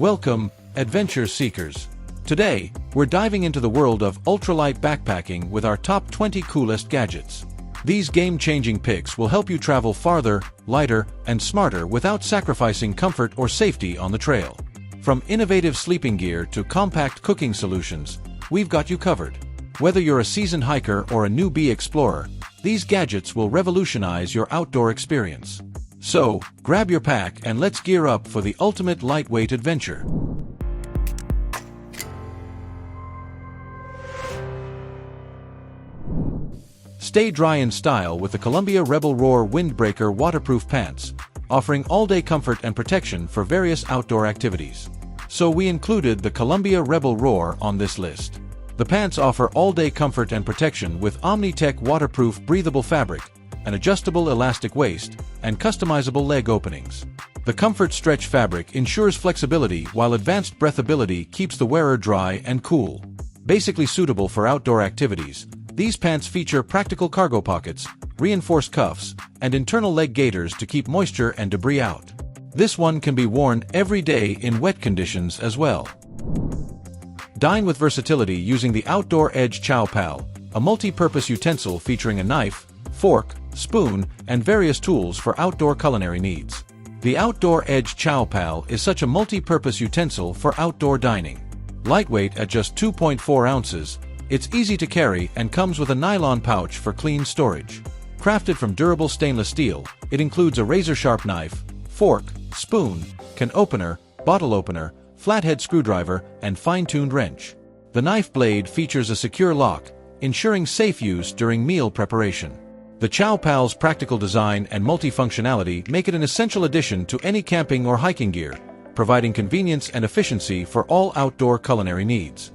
Welcome, adventure seekers. Today, we're diving into the world of ultralight backpacking with our top 20 coolest gadgets. These game-changing picks will help you travel farther, lighter, and smarter without sacrificing comfort or safety on the trail. From innovative sleeping gear to compact cooking solutions, we've got you covered. Whether you're a seasoned hiker or a newbie explorer, these gadgets will revolutionize your outdoor experience. So, grab your pack and let's gear up for the ultimate lightweight adventure. Stay dry in style with the Columbia Rebel Roar Windbreaker waterproof pants, offering all-day comfort and protection for various outdoor activities. So we included the Columbia Rebel Roar on this list. The pants offer all-day comfort and protection with Omni-Tech waterproof breathable fabric, an adjustable elastic waist, and customizable leg openings. The Comfort Stretch fabric ensures flexibility while advanced breathability keeps the wearer dry and cool. Basically suitable for outdoor activities, these pants feature practical cargo pockets, reinforced cuffs, and internal leg gaiters to keep moisture and debris out. This one can be worn every day in wet conditions as well. Dine with versatility using the Outdoor Edge Chow Pal, a multi-purpose utensil featuring a knife, fork, spoon, and various tools for outdoor culinary needs. The Outdoor Edge Chow Pal is such a multi-purpose utensil for outdoor dining. Lightweight at just 2.4 ounces, it's easy to carry and comes with a nylon pouch for clean storage. Crafted from durable stainless steel, it includes a razor-sharp knife, fork, spoon, can opener, bottle opener, flathead screwdriver, and fine-tuned wrench. The knife blade features a secure lock, ensuring safe use during meal preparation. The Chow Pal's practical design and multifunctionality make it an essential addition to any camping or hiking gear, providing convenience and efficiency for all outdoor culinary needs.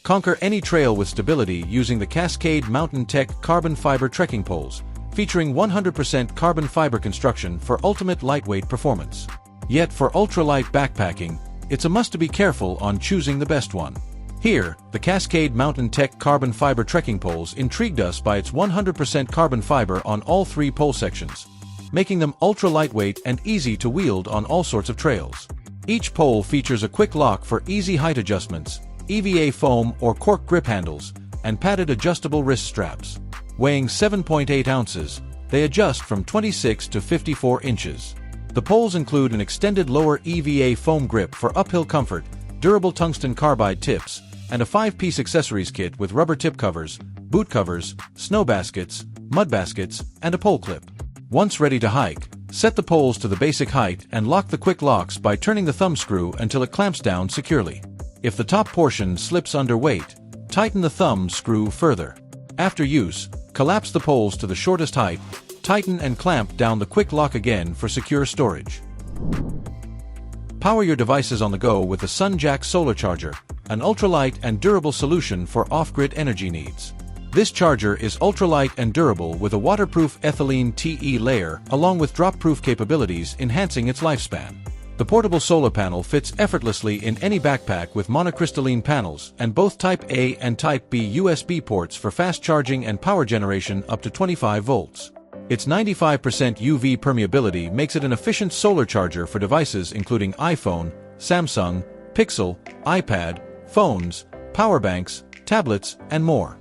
Conquer any trail with stability using the Cascade Mountain Tech carbon fiber trekking poles, featuring 100% carbon fiber construction for ultimate lightweight performance. Yet for ultralight backpacking, it's a must to be careful on choosing the best one. Here, the Cascade Mountain Tech carbon fiber trekking poles intrigued us by its 100% carbon fiber on all three pole sections, making them ultra-lightweight and easy to wield on all sorts of trails. Each pole features a quick lock for easy height adjustments, EVA foam or cork grip handles, and padded adjustable wrist straps. Weighing 7.8 ounces, they adjust from 26 to 54 inches. The poles include an extended lower EVA foam grip for uphill comfort, durable tungsten carbide tips, and a 5-piece accessories kit with rubber tip covers, boot covers, snow baskets, mud baskets, and a pole clip. Once ready to hike, set the poles to the basic height and lock the quick locks by turning the thumb screw until it clamps down securely. If the top portion slips under weight, tighten the thumb screw further. After use, collapse the poles to the shortest height, tighten and clamp down the quick lock again for secure storage. Power your devices on the go with the Sunjack solar charger, an ultralight and durable solution for off-grid energy needs. This charger is ultralight and durable with a waterproof ethylene TE layer along with drop-proof capabilities enhancing its lifespan. The portable solar panel fits effortlessly in any backpack with monocrystalline panels and both Type A and Type B USB ports for fast charging and power generation up to 25 volts. Its 95% UV permeability makes it an efficient solar charger for devices including iPhone, Samsung, Pixel, iPad, phones, power banks, tablets, and more.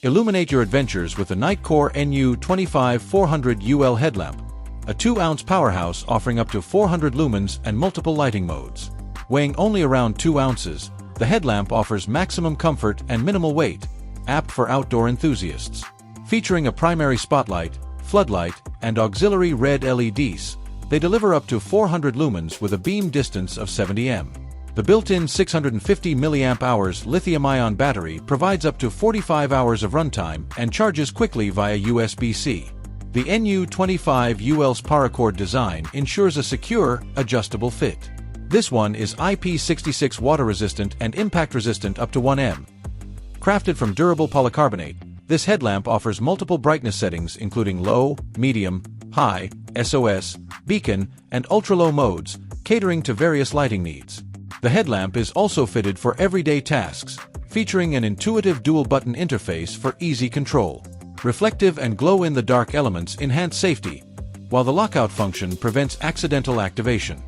Illuminate your adventures with the Nightcore Nu25 400 UL headlamp, a 2-ounce powerhouse offering up to 400 lumens and multiple lighting modes. Weighing only around 2 ounces, the headlamp offers maximum comfort and minimal weight, apt for outdoor enthusiasts. Featuring a primary spotlight, floodlight, and auxiliary red LEDs, they deliver up to 400 lumens with a beam distance of 70 m. The built-in 650 mAh lithium-ion battery provides up to 45 hours of runtime and charges quickly via USB-C. The Nu25 UL's paracord design ensures a secure, adjustable fit. This one is IP66 water-resistant and impact-resistant up to 1 m. Crafted from durable polycarbonate, this headlamp offers multiple brightness settings including low, medium, high, SOS, beacon, and ultra-low modes, catering to various lighting needs. The headlamp is also fitted for everyday tasks, featuring an intuitive dual-button interface for easy control. Reflective and glow-in-the-dark elements enhance safety, while the lockout function prevents accidental activation.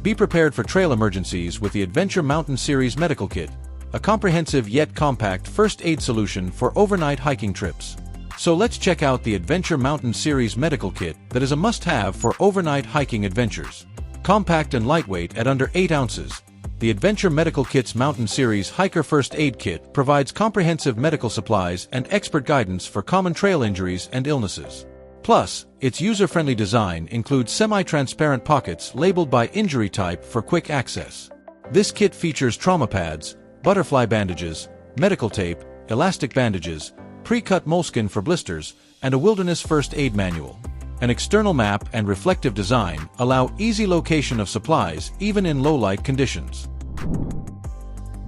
Be prepared for trail emergencies with the Adventure Mountain Series Medical Kit, a comprehensive yet compact first aid solution for overnight hiking trips. So let's check out the Adventure Mountain Series Medical Kit that is a must-have for overnight hiking adventures. Compact and lightweight at under 8 ounces, the Adventure Medical Kit's Mountain Series Hiker First Aid Kit provides comprehensive medical supplies and expert guidance for common trail injuries and illnesses. Plus, its user-friendly design includes semi-transparent pockets labeled by injury type for quick access. This kit features trauma pads, butterfly bandages, medical tape, elastic bandages, pre-cut moleskin for blisters, and a wilderness first aid manual. An external map and reflective design allow easy location of supplies even in low-light conditions.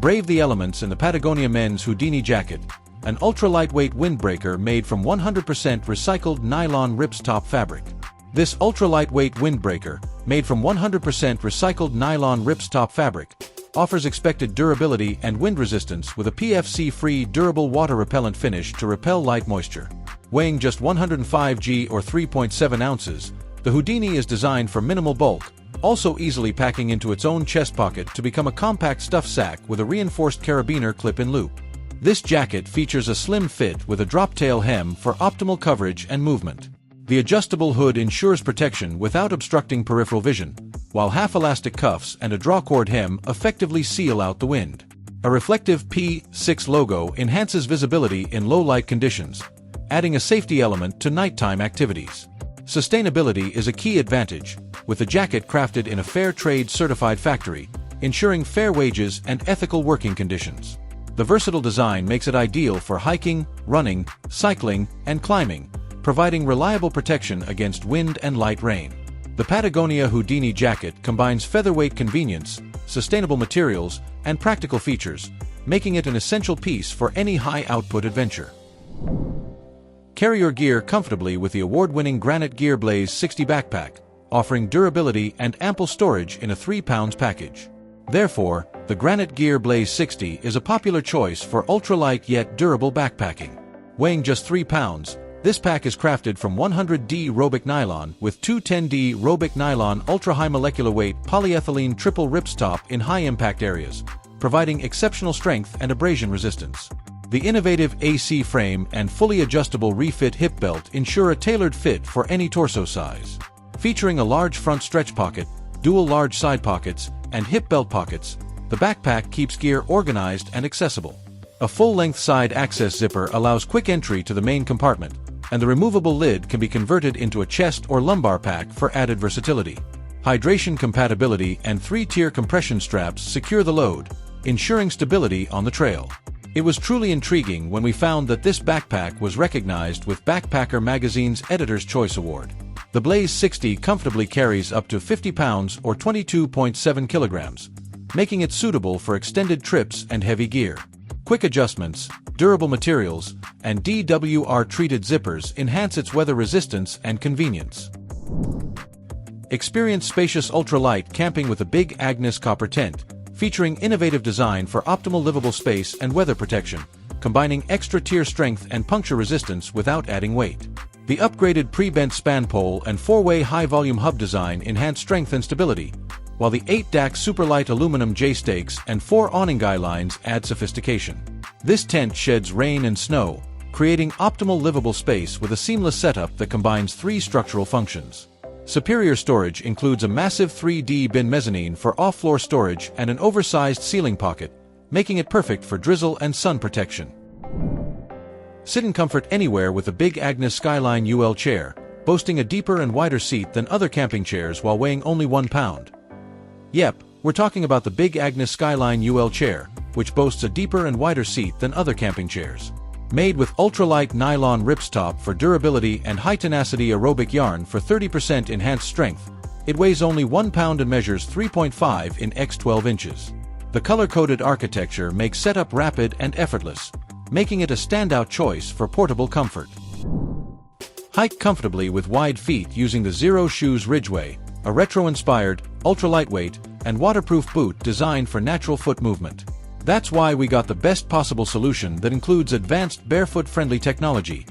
Brave the elements in the Patagonia men's Houdini jacket, an ultra-lightweight windbreaker made from 100% recycled nylon ripstop fabric. This ultra-lightweight windbreaker, made from 100% recycled nylon ripstop fabric, offers expected durability and wind resistance with a PFC-free durable water-repellent finish to repel light moisture. Weighing just 105 g or 3.7 ounces, the Houdini is designed for minimal bulk, also easily packing into its own chest pocket to become a compact stuff sack with a reinforced carabiner clip-in loop. This jacket features a slim fit with a drop-tail hem for optimal coverage and movement. The adjustable hood ensures protection without obstructing peripheral vision, while half-elastic cuffs and a drawcord hem effectively seal out the wind. A reflective P6 logo enhances visibility in low-light conditions, adding a safety element to nighttime activities. Sustainability is a key advantage, with the jacket crafted in a fair trade certified factory, ensuring fair wages and ethical working conditions. The versatile design makes it ideal for hiking, running, cycling, and climbing, providing reliable protection against wind and light rain. The Patagonia Houdini jacket combines featherweight convenience, sustainable materials, and practical features, making it an essential piece for any high-output adventure. Carry your gear comfortably with the award-winning Granite Gear Blaze 60 backpack, offering durability and ample storage in a 3 pounds package. Therefore, the Granite Gear Blaze 60 is a popular choice for ultralight yet durable backpacking. Weighing just 3 pounds, this pack is crafted from 100D Robic nylon with 210D Robic nylon ultra-high molecular weight polyethylene triple ripstop in high-impact areas, providing exceptional strength and abrasion resistance. The innovative AC frame and fully adjustable refit hip belt ensure a tailored fit for any torso size. Featuring a large front stretch pocket, dual large side pockets, and hip belt pockets, the backpack keeps gear organized and accessible. A full-length side access zipper allows quick entry to the main compartment, and the removable lid can be converted into a chest or lumbar pack for added versatility. Hydration compatibility and 3-tier compression straps secure the load, ensuring stability on the trail. It was truly intriguing when we found that this backpack was recognized with Backpacker Magazine's Editor's Choice Award. The Blaze 60 comfortably carries up to 50 pounds or 22.7 kilograms, making it suitable for extended trips and heavy gear. Quick adjustments, durable materials, and DWR-treated zippers enhance its weather resistance and convenience. Experience spacious ultralight camping with a big Agnes copper tent, featuring innovative design for optimal livable space and weather protection, combining extra-tier strength and puncture resistance without adding weight. The upgraded pre-bent span pole and 4-way high-volume hub design enhance strength and stability, while the 8-DAC superlight aluminum J-stakes and 4 awning guy lines add sophistication. This tent sheds rain and snow, creating optimal livable space with a seamless setup that combines 3 structural functions. Superior storage includes a massive 3D bin mezzanine for off-floor storage and an oversized ceiling pocket, making it perfect for drizzle and sun protection. Sit in comfort anywhere with the big Agnes Skyline UL chair, boasting a deeper and wider seat than other camping chairs while weighing only 1 pound. Yep, we're talking about the big Agnes Skyline UL chair, which boasts a deeper and wider seat than other camping chairs. Made with ultralight nylon ripstop for durability and high-tenacity aerobic yarn for 30% enhanced strength, it weighs only 1 pound and measures 3.5 in x 12 inches. The color-coded architecture makes setup rapid and effortless, making it a standout choice for portable comfort. Hike comfortably with wide feet using the Zero Shoes Ridgeway, a retro-inspired, ultra-lightweight, and waterproof boot designed for natural foot movement. That's why we got the best possible solution that includes advanced barefoot-friendly technology,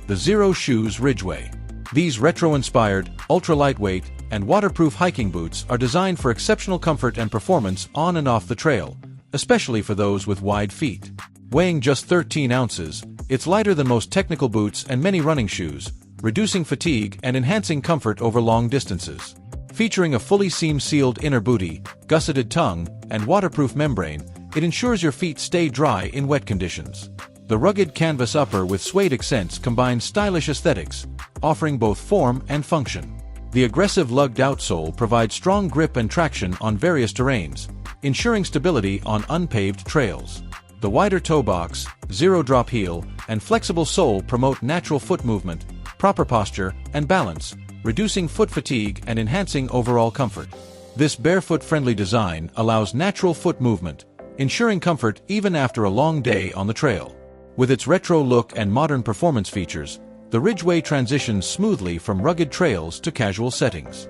the Zero Shoes Ridgeway. These retro-inspired, ultra-lightweight, and waterproof hiking boots are designed for exceptional comfort and performance on and off the trail, especially for those with wide feet. Weighing just 13 ounces, it's lighter than most technical boots and many running shoes, reducing fatigue and enhancing comfort over long distances. Featuring a fully seam-sealed inner booty, gusseted tongue, and waterproof membrane, it ensures your feet stay dry in wet conditions. The rugged canvas upper with suede accents combines stylish aesthetics, offering both form and function. The aggressive lugged outsole provides strong grip and traction on various terrains, ensuring stability on unpaved trails. The wider toe box, zero-drop heel, and flexible sole promote natural foot movement, proper posture, and balance, reducing foot fatigue and enhancing overall comfort. This barefoot-friendly design allows natural foot movement, ensuring comfort even after a long day on the trail. With its retro look and modern performance features, the Ridgeway transitions smoothly from rugged trails to casual settings.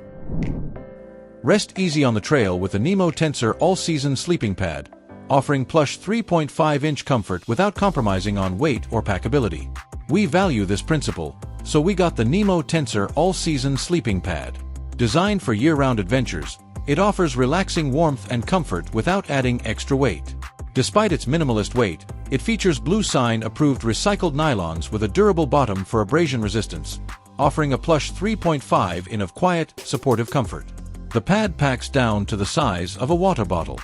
Rest easy on the trail with the Nemo Tensor all-season sleeping pad, offering plush 3.5-inch comfort without compromising on weight or packability. We value this principle, so we got the Nemo Tensor all-season sleeping pad. Designed for year-round adventures, it offers relaxing warmth and comfort without adding extra weight. Despite its minimalist weight, it features Blue Sign-approved recycled nylons with a durable bottom for abrasion resistance, offering a plush 3.5 in of quiet, supportive comfort. The pad packs down to the size of a water bottle.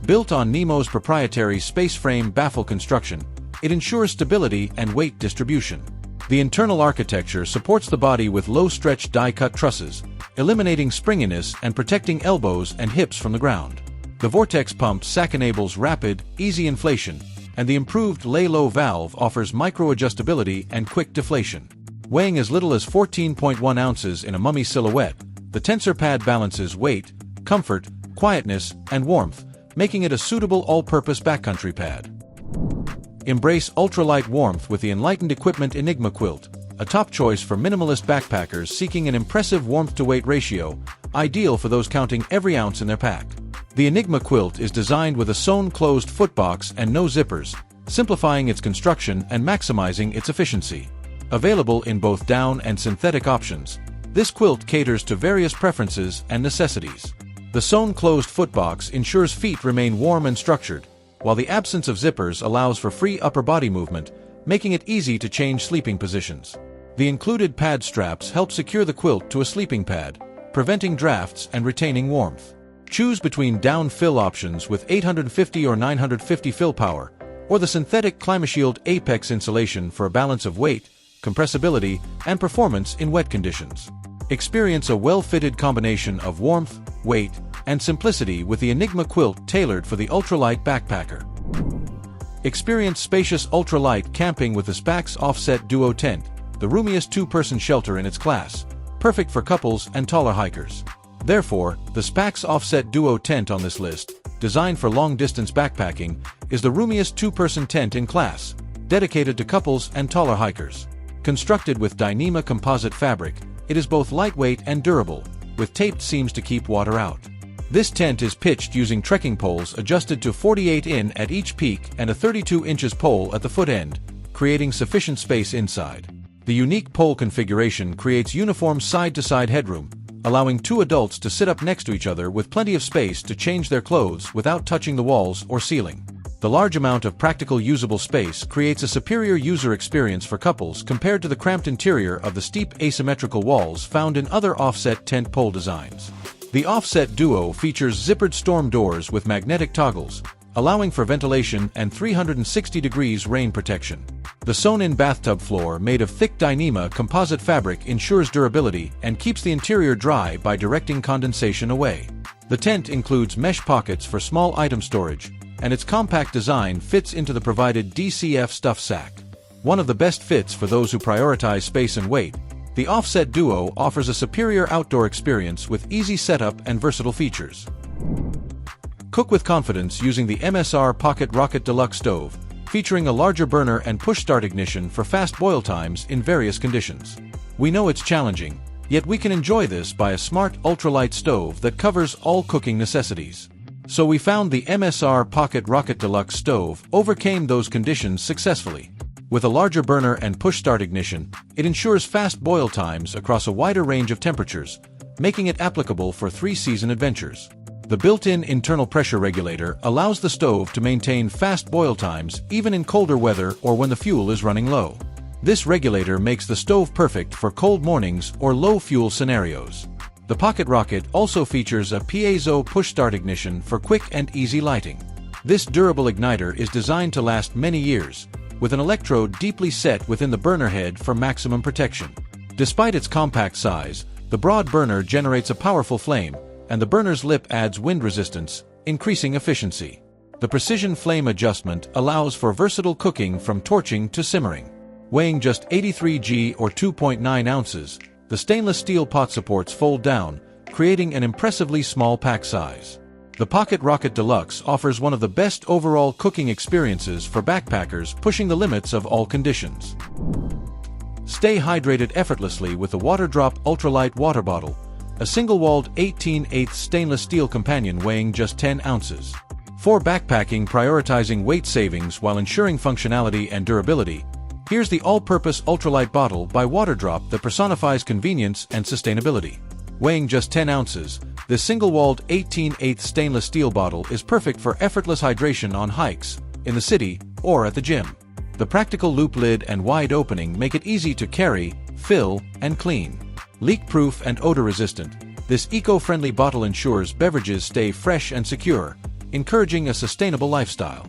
Built on Nemo's proprietary space frame baffle construction, it ensures stability and weight distribution. The internal architecture supports the body with low-stretch die-cut trusses, eliminating springiness and protecting elbows and hips from the ground. The Vortex pump sack enables rapid, easy inflation, and the improved lay-low valve offers micro-adjustability and quick deflation. Weighing as little as 14.1 ounces in a mummy silhouette, the Tensor pad balances weight, comfort, quietness, and warmth, making it a suitable all-purpose backcountry pad. Embrace ultralight warmth with the Enlightened Equipment Enigma quilt, a top choice for minimalist backpackers seeking an impressive warmth-to-weight ratio, ideal for those counting every ounce in their pack. The Enigma quilt is designed with a sewn-closed footbox and no zippers, simplifying its construction and maximizing its efficiency. Available in both down and synthetic options, this quilt caters to various preferences and necessities. The sewn-closed footbox ensures feet remain warm and structured, while the absence of zippers allows for free upper body movement, making it easy to change sleeping positions. The included pad straps help secure the quilt to a sleeping pad, preventing drafts and retaining warmth. Choose between down fill options with 850 or 950 fill power, or the synthetic ClimaShield Apex insulation for a balance of weight, compressibility, and performance in wet conditions. Experience a well-fitted combination of warmth, weight, and simplicity with the Enigma quilt tailored for the ultralight backpacker. Experience spacious ultralight camping with the Spaxx Offset Duo tent, the roomiest two-person shelter in its class, perfect for couples and taller hikers. Therefore, the Spaxx Offset Duo tent on this list, designed for long-distance backpacking, is the roomiest two-person tent in class, dedicated to couples and taller hikers. Constructed with Dyneema composite fabric, it is both lightweight and durable, with taped seams to keep water out. This tent is pitched using trekking poles adjusted to 48 in at each peak and a 32 inches pole at the foot end, creating sufficient space inside. The unique pole configuration creates uniform side-to-side headroom, allowing two adults to sit up next to each other with plenty of space to change their clothes without touching the walls or ceiling. The large amount of practical usable space creates a superior user experience for couples compared to the cramped interior of the steep asymmetrical walls found in other offset tent pole designs. The Offset Duo features zippered storm doors with magnetic toggles, allowing for ventilation and 360 degrees rain protection. The sewn-in bathtub floor made of thick Dyneema composite fabric ensures durability and keeps the interior dry by directing condensation away. The tent includes mesh pockets for small item storage, and its compact design fits into the provided DCF stuff sack. One of the best fits for those who prioritize space and weight, the Offset Duo offers a superior outdoor experience with easy setup and versatile features. Cook with confidence using the MSR Pocket Rocket Deluxe stove, featuring a larger burner and push-start ignition for fast boil times in various conditions. We know it's challenging, yet we can enjoy this by a smart ultralight stove that covers all cooking necessities. So we found the MSR Pocket Rocket Deluxe stove overcame those conditions successfully. With a larger burner and push-start ignition, it ensures fast boil times across a wider range of temperatures, making it applicable for 3-season adventures. The built-in internal pressure regulator allows the stove to maintain fast boil times even in colder weather or when the fuel is running low. This regulator makes the stove perfect for cold mornings or low fuel scenarios. The Pocket Rocket also features a piezo push-start ignition for quick and easy lighting. This durable igniter is designed to last many years, with an electrode deeply set within the burner head for maximum protection. Despite its compact size, the broad burner generates a powerful flame, and the burner's lip adds wind resistance, increasing efficiency. The precision flame adjustment allows for versatile cooking from torching to simmering. Weighing just 83 g or 2.9 ounces, the stainless steel pot supports fold down, creating an impressively small pack size. The Pocket Rocket Deluxe offers one of the best overall cooking experiences for backpackers pushing the limits of all conditions. Stay hydrated effortlessly with the Waterdrop Ultralight Water Bottle, a single-walled 18/8 stainless steel companion weighing just 10 ounces. For backpacking prioritizing weight savings while ensuring functionality and durability, here's the all-purpose ultralight bottle by Waterdrop that personifies convenience and sustainability. Weighing just 10 ounces, this single-walled 18/8 stainless steel bottle is perfect for effortless hydration on hikes, in the city, or at the gym. The practical loop lid and wide opening make it easy to carry, fill, and clean. Leak-proof and odor-resistant, this eco-friendly bottle ensures beverages stay fresh and secure, encouraging a sustainable lifestyle.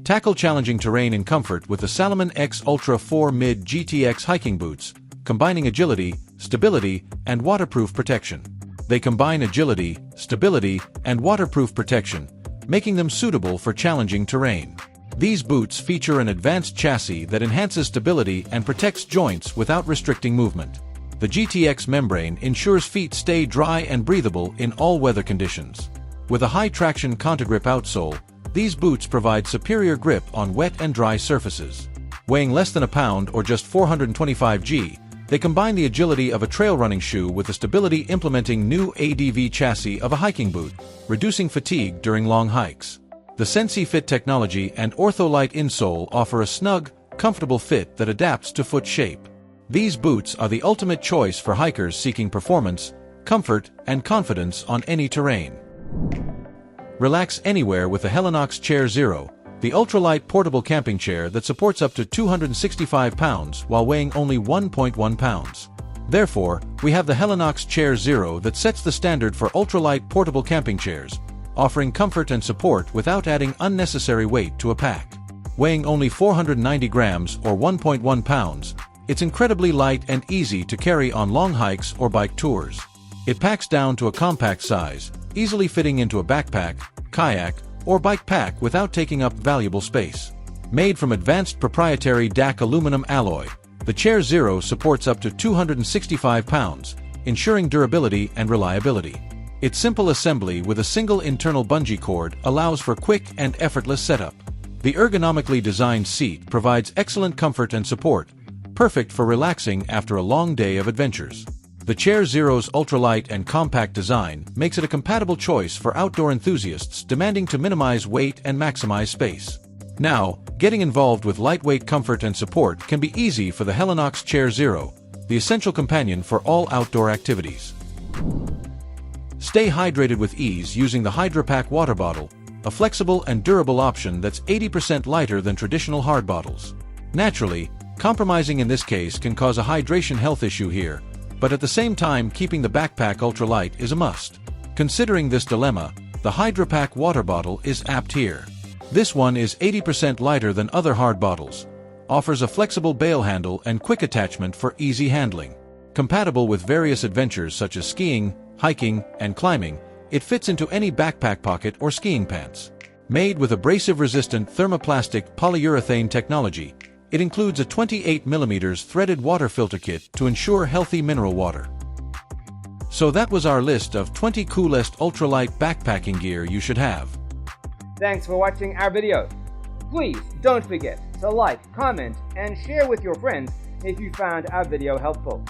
Tackle challenging terrain in comfort with the Salamon X Ultra 4 Mid GTX hiking boots, combining agility, stability, and waterproof protection. They combine agility, stability, and waterproof protection, making them suitable for challenging terrain. These boots feature an advanced chassis that enhances stability and protects joints without restricting movement. The GTX membrane ensures feet stay dry and breathable in all weather conditions. With a high-traction Contagrip outsole, these boots provide superior grip on wet and dry surfaces. Weighing less than a pound or just 425 g, they combine the agility of a trail running shoe with the stability implementing new ADV chassis of a hiking boot, reducing fatigue during long hikes. The SensiFit technology and OrthoLite insole offer a snug, comfortable fit that adapts to foot shape. These boots are the ultimate choice for hikers seeking performance, comfort, and confidence on any terrain. Relax anywhere with the Helinox Chair Zero, the ultralight portable camping chair that supports up to 265 pounds while weighing only 1.1 pounds. Therefore, we have the Helinox Chair Zero that sets the standard for ultralight portable camping chairs, offering comfort and support without adding unnecessary weight to a pack. Weighing only 490 grams or 1.1 pounds, it's incredibly light and easy to carry on long hikes or bike tours. It packs down to a compact size, easily fitting into a backpack, kayak, or bike pack without taking up valuable space. Made from advanced proprietary DAC aluminum alloy, the Chair Zero supports up to 265 pounds, ensuring durability and reliability. Its simple assembly with a single internal bungee cord allows for quick and effortless setup. The ergonomically designed seat provides excellent comfort and support, perfect for relaxing after a long day of adventures. The Chair Zero's ultralight and compact design makes it a compatible choice for outdoor enthusiasts demanding to minimize weight and maximize space. Now, getting involved with lightweight comfort and support can be easy for the Helinox Chair Zero, the essential companion for all outdoor activities. Stay hydrated with ease using the Hydropack water bottle, a flexible and durable option that's 80% lighter than traditional hard bottles. Naturally, compromising in this case can cause a hydration health issue here, but at the same time keeping the backpack ultralight is a must. Considering this dilemma, the Hydropack water bottle is apt here. This one is 80% lighter than other hard bottles, offers a flexible bail handle and quick attachment for easy handling. Compatible with various adventures such as skiing, hiking, and climbing, it fits into any backpack pocket or skiing pants. Made with abrasive-resistant thermoplastic polyurethane technology, it includes a 28mm threaded water filter kit to ensure healthy mineral water. So that was our list of 20 coolest ultralight backpacking gear you should have. Thanks for watching our video. Please don't forget to like, comment, and share with your friends if you found our video helpful.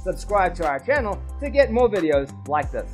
Subscribe to our channel to get more videos like this.